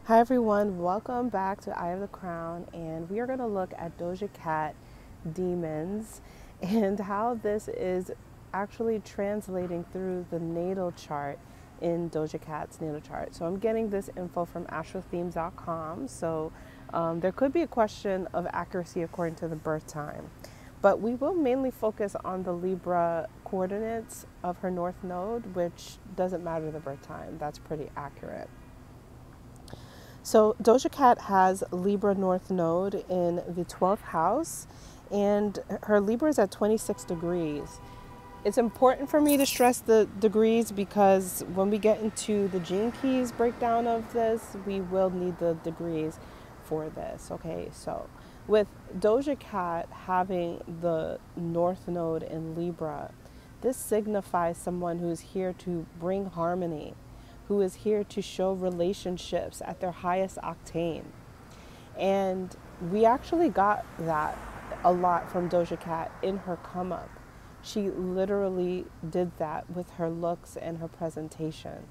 Hi everyone, welcome back to Eye of the Crown, and we are going to look at Doja Cat demons and how this is actually translating through the natal chart in Doja Cat's natal chart. So I'm getting this info from astrothemes.com, so there could be a question of accuracy according to the birth time. But we will mainly focus on the Libra coordinates of her north node, which doesn't matter the birth time. That's pretty accurate. So Doja Cat has Libra North Node in the 12th house, and her Libra is at 26 degrees. It's important for me to stress the degrees because when we get into the gene keys breakdown of this, we will need the degrees for this. Okay, so with Doja Cat having the North Node in Libra, this signifies someone who's here to bring harmony, who is here to show relationships at their highest octane. And we actually got that a lot from Doja Cat in her come up. She literally did that with her looks and her presentation.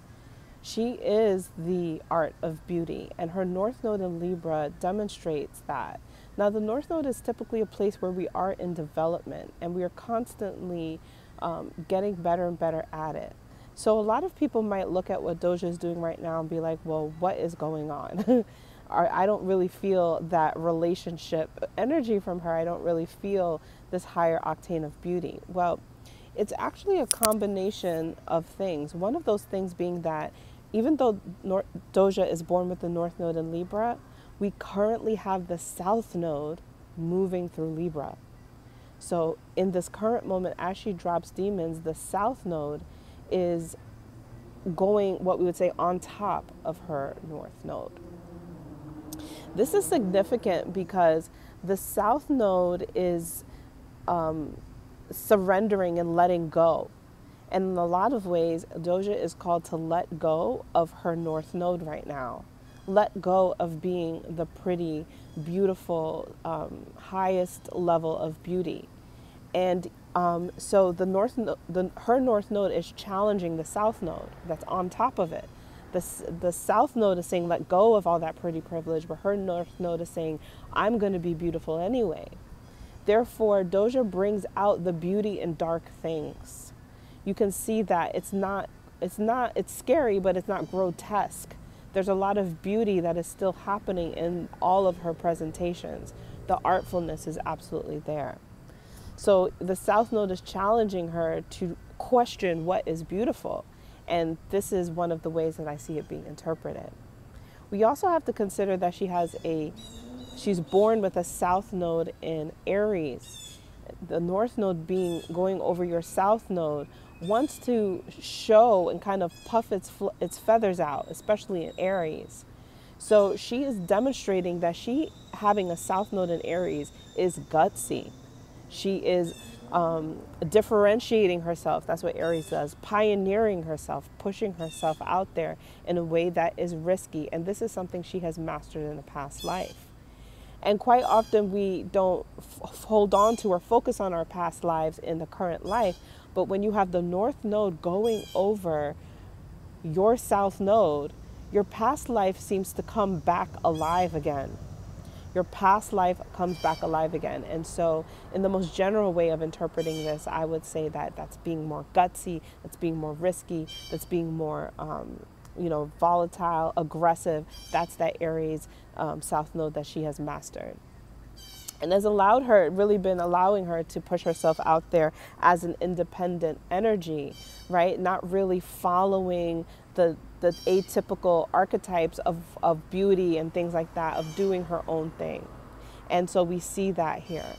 She is the art of beauty, and her North Node in Libra demonstrates that. Now, the North Node is typically a place where we are in development and we are constantly getting better and better at it. So a lot of people might look at what Doja is doing right now and be like, well, what is going on? I don't really feel that relationship energy from her. I don't really feel this higher octane of beauty. Well, it's actually a combination of things. One of those things being that even though Doja is born with the North Node in Libra, we currently have the South Node moving through Libra. So in this current moment, as she drops demons, the South Node is going, what we would say, on top of her North Node. This is significant because the South Node is surrendering and letting go. And in a lot of ways, Doja is called to let go of her North Node right now. Let go of being the pretty, beautiful, highest level of beauty. And so her North Node is challenging the South Node that's on top of it. The South Node is saying, let go of all that pretty privilege, but her North Node is saying, I'm going to be beautiful anyway. Therefore, Doja brings out the beauty in dark things. You can see that it's scary, but it's not grotesque. There's a lot of beauty that is still happening in all of her presentations. The artfulness is absolutely there. So the South Node is challenging her to question what is beautiful. And this is one of the ways that I see it being interpreted. We also have to consider that she's born with a South Node in Aries. The North Node going over your South Node wants to show and kind of puff its feathers out, especially in Aries. So she is demonstrating that she having a South Node in Aries is gutsy. She is differentiating herself. That's what Aries does. Pioneering herself, pushing herself out there in a way that is risky. And this is something she has mastered in a past life. And quite often we don't hold on to or focus on our past lives in the current life. But when you have the North Node going over your South Node, your past life seems to come back alive again. Your past life comes back alive again. And so in the most general way of interpreting this, I would say that that's being more gutsy, that's being more risky, that's being more, volatile, aggressive. That's that Aries South Node that she has mastered. And has really been allowing her to push herself out there as an independent energy, right? Not really following the atypical archetypes of beauty and things like that, of doing her own thing. And so we see that here.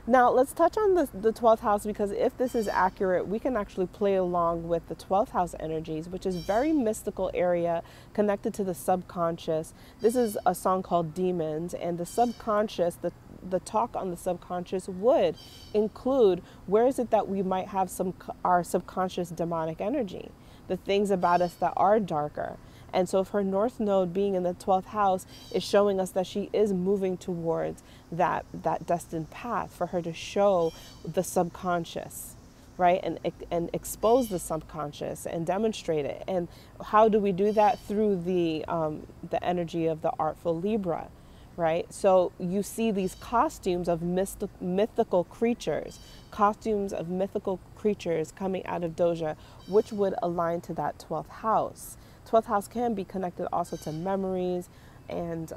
Now, let's touch on the 12th house, because if this is accurate, we can actually play along with the 12th house energies, which is very mystical area connected to the subconscious. This is a song called Demons, and the subconscious, the talk on the subconscious would include where is it that we might have our subconscious demonic energy, the things about us that are darker. And so if her North Node being in the 12th house is showing us that she is moving towards that destined path for her to show the subconscious. right? And expose the subconscious and demonstrate it. And how do we do that? Through the energy of the artful Libra, right? So you see these costumes of mythical creatures, costumes of mythical creatures coming out of DOJA, which would align to that 12th house. 12th house can be connected also to memories and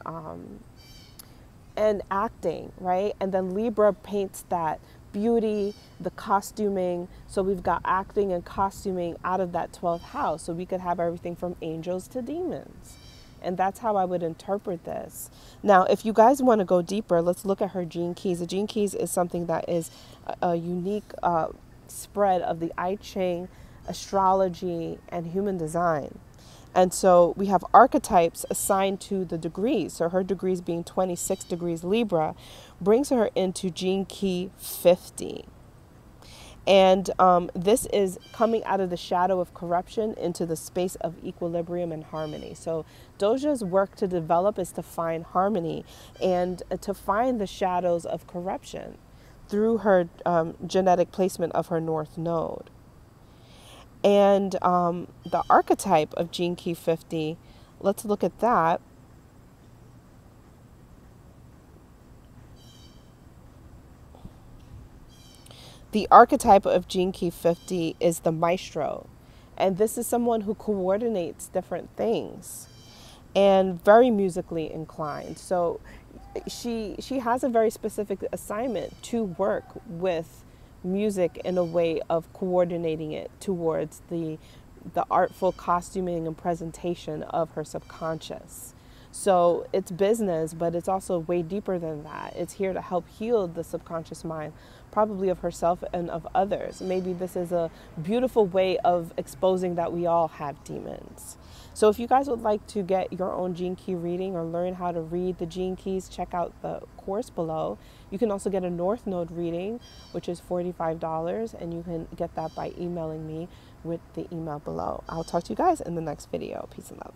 acting, right? And then Libra paints that beauty, the costuming. So we've got acting and costuming out of that 12th house. So we could have everything from angels to demons. And that's how I would interpret this. Now, if you guys want to go deeper, let's look at her gene keys. The gene keys is something that is a unique spread of the I Ching, astrology, and human design. And so we have archetypes assigned to the degrees. So her degrees being 26 degrees Libra brings her into gene key 50. And this is coming out of the shadow of corruption into the space of equilibrium and harmony. So DOJA's work to develop is to find harmony and to find the shadows of corruption through her genetic placement of her North Node. And the archetype of gene key 50, let's look at that. The archetype of gene key 50 is the maestro. And this is someone who coordinates different things and very musically inclined. So she has a very specific assignment to work with music in a way of coordinating it towards the artful costuming and presentation of her subconscious. So it's business, but it's also way deeper than that. It's here to help heal the subconscious mind, probably of herself and of others. Maybe this is a beautiful way of exposing that we all have demons. So if you guys would like to get your own gene key reading or learn how to read the gene keys, check out the course below. You can also get a North Node reading, which is $45, and you can get that by emailing me with the email below. I'll talk to you guys in the next video. Peace and love.